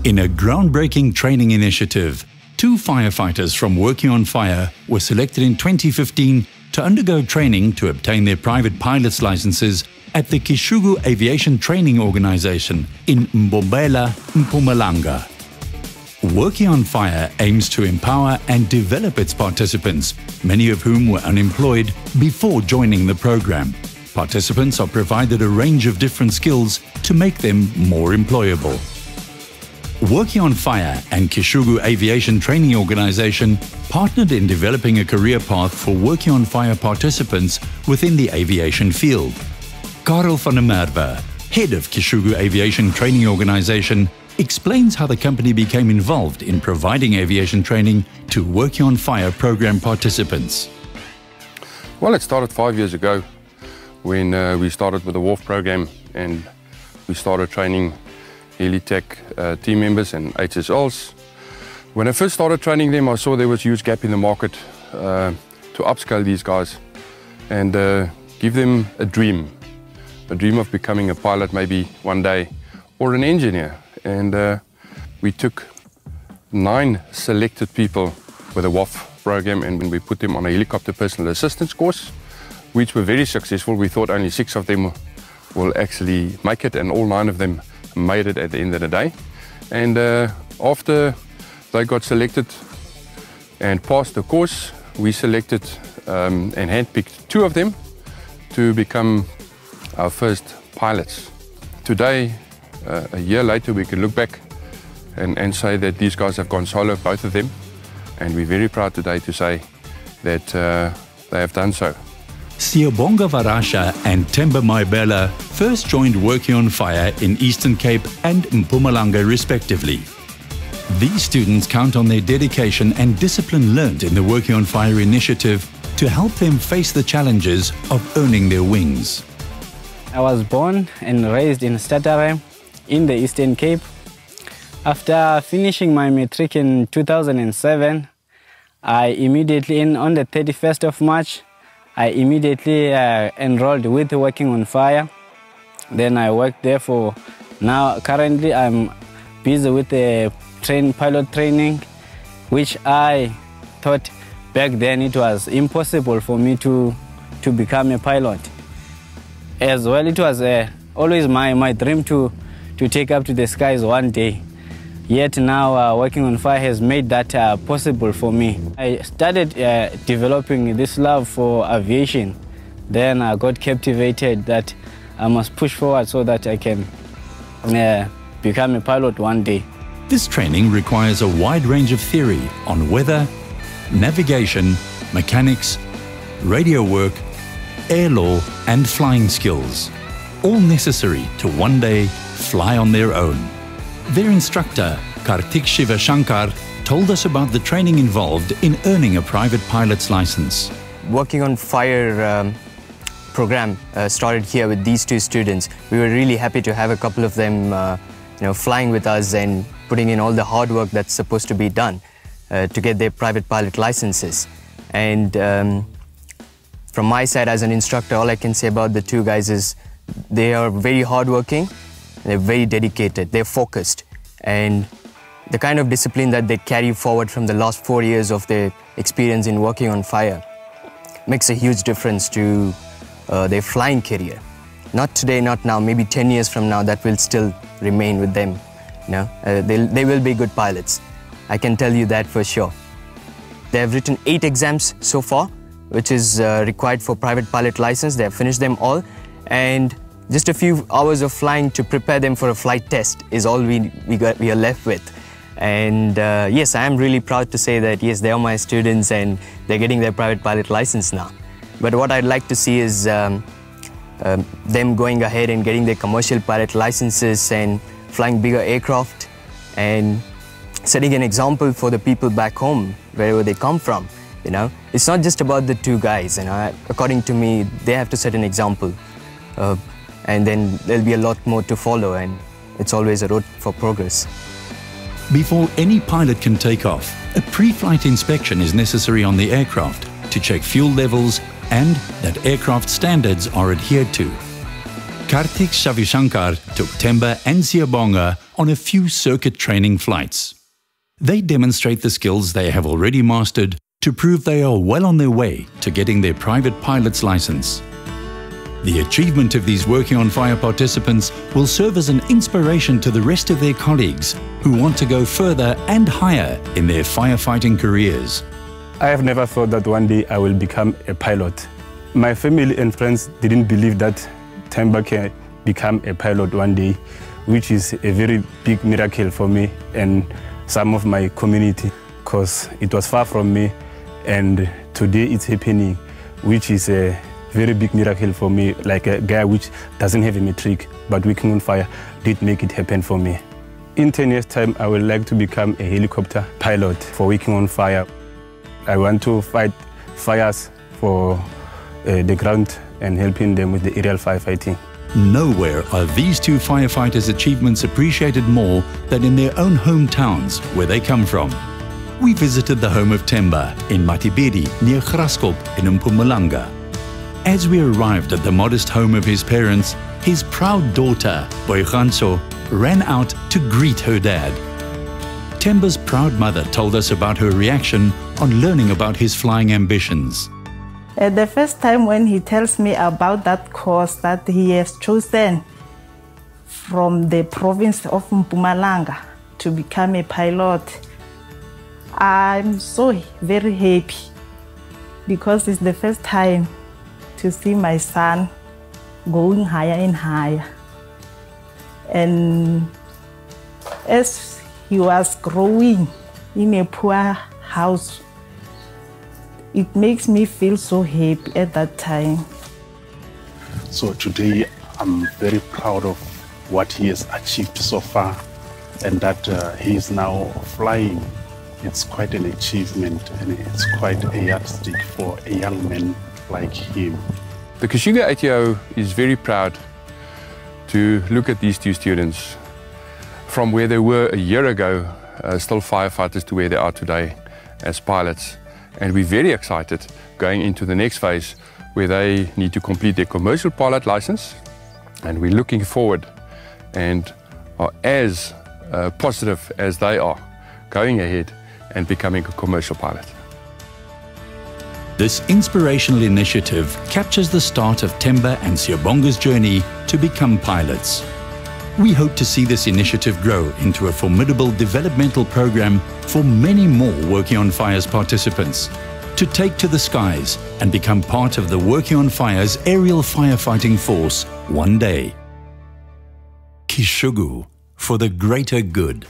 In a groundbreaking training initiative, 2 firefighters from Working on Fire were selected in 2015 to undergo training to obtain their private pilot's licenses at the Kishugu Aviation Training Organization in Mbombela, Mpumalanga. Working on Fire aims to empower and develop its participants, many of whom were unemployed before joining the program. Participants are provided a range of different skills to make them more employable. Working on Fire and Kishugu Aviation Training Organization partnered in developing a career path for Working on Fire participants within the aviation field. Karel van der Merwe, head of Kishugu Aviation Training Organization, explains how the company became involved in providing aviation training to Working on Fire program participants. Well, it started 5 years ago when we started with the WOF program, and we started training Helitech team members and HSLs. When I first started training them, I saw there was a huge gap in the market to upscale these guys and give them a dream of becoming a pilot maybe one day, or an engineer. And we took 9 selected people with a WOF program, and when we put them on a helicopter personal assistance course, which were very successful. We thought only 6 of them will actually make it, and all 9 of them made it at the end of the day. And after they got selected and passed the course, we selected and handpicked 2 of them to become our first pilots. Today, a year later, we can look back and say that these guys have gone solo, both of them, and we're very proud today to say that they have done so. Siyabonga Varasha and Themba Maebela first joined Working on Fire in Eastern Cape and Mpumalanga respectively. These students count on their dedication and discipline learned in the Working on Fire initiative to help them face the challenges of earning their wings. I was born and raised in Steadily in the Eastern Cape. After finishing my matric in 2007, I immediately, on the 31st of March, I immediately enrolled with Working on Fire. Then I worked there for, now currently I'm busy with the pilot training, which I thought back then it was impossible for me to become a pilot. As well, it was always my dream to take up to the skies one day. Yet now Working on Fire has made that possible for me. I started developing this love for aviation. Then I got captivated that I must push forward so that I can become a pilot one day. This training requires a wide range of theory on weather, navigation, mechanics, radio work, air law and flying skills, all necessary to one day fly on their own. Their instructor, Kartik Shivashankar, told us about the training involved in earning a private pilot's license. Working on Fire program started here with these 2 students. We were really happy to have a couple of them flying with us and putting in all the hard work that's supposed to be done to get their private pilot licenses. And from my side as an instructor, all I can say about the 2 guys is they are very hardworking, they're very dedicated, they're focused, and the kind of discipline that they carry forward from the last 4 years of their experience in Working on Fire makes a huge difference to their flying career. Not today, not now, maybe 10 years from now, that will still remain with them. They will be good pilots. I can tell you that for sure. They have written 8 exams so far, which is required for private pilot license. They have finished them all, and just a few hours of flying to prepare them for a flight test is all we are left with. And yes, I am really proud to say that yes, they are my students and they're getting their private pilot license now. But what I'd like to see is them going ahead and getting their commercial pilot licenses and flying bigger aircraft and setting an example for the people back home, wherever they come from. It's not just about the 2 guys. According to me, they have to set an example. And then there'll be a lot more to follow, and it's always a road for progress. Before any pilot can take off, a pre-flight inspection is necessary on the aircraft to check fuel levels and that aircraft standards are adhered to. Kartik Shivashankar took Themba and Siyabonga on a few circuit training flights. They demonstrate the skills they have already mastered to prove they are well on their way to getting their private pilot's license. The achievement of these Working on Fire participants will serve as an inspiration to the rest of their colleagues who want to go further and higher in their firefighting careers. I have never thought that one day I will become a pilot. My family and friends didn't believe that Themba can become a pilot one day, which is a very big miracle for me and some of my community, because it was far from me, and today it's happening, which is a very big miracle for me, like a guy which doesn't have a matric, but Working on Fire did make it happen for me. In 10 years' time, I would like to become a helicopter pilot for Working on Fire. I want to fight fires for the ground and helping them with the aerial firefighting. Nowhere are these two firefighters' achievements appreciated more than in their own hometowns where they come from. We visited the home of Themba in Matibedi near Graskop in Mpumalanga. As we arrived at the modest home of his parents, his proud daughter, Boyganso, ran out to greet her dad. Themba's proud mother told us about her reaction on learning about his flying ambitions. The first time when he tells me about that course that he has chosen from the province of Mpumalanga to become a pilot, I'm so very happy because it's the first time to see my son going higher and higher. And as he was growing in a poor house, it makes me feel so happy at that time. So today I'm very proud of what he has achieved so far, and that he is now flying. It's quite an achievement, and it's quite a yardstick for a young man like him. The Kishugu ATO is very proud to look at these two students from where they were a year ago, still firefighters, to where they are today as pilots. And we're very excited going into the next phase where they need to complete their commercial pilot license. And we're looking forward and are as positive as they are going ahead and becoming a commercial pilot. This inspirational initiative captures the start of Themba and Siyabonga's journey to become pilots. We hope to see this initiative grow into a formidable developmental program for many more Working on Fire's participants to take to the skies and become part of the Working on Fire's aerial firefighting force one day. Kishugu, for the greater good.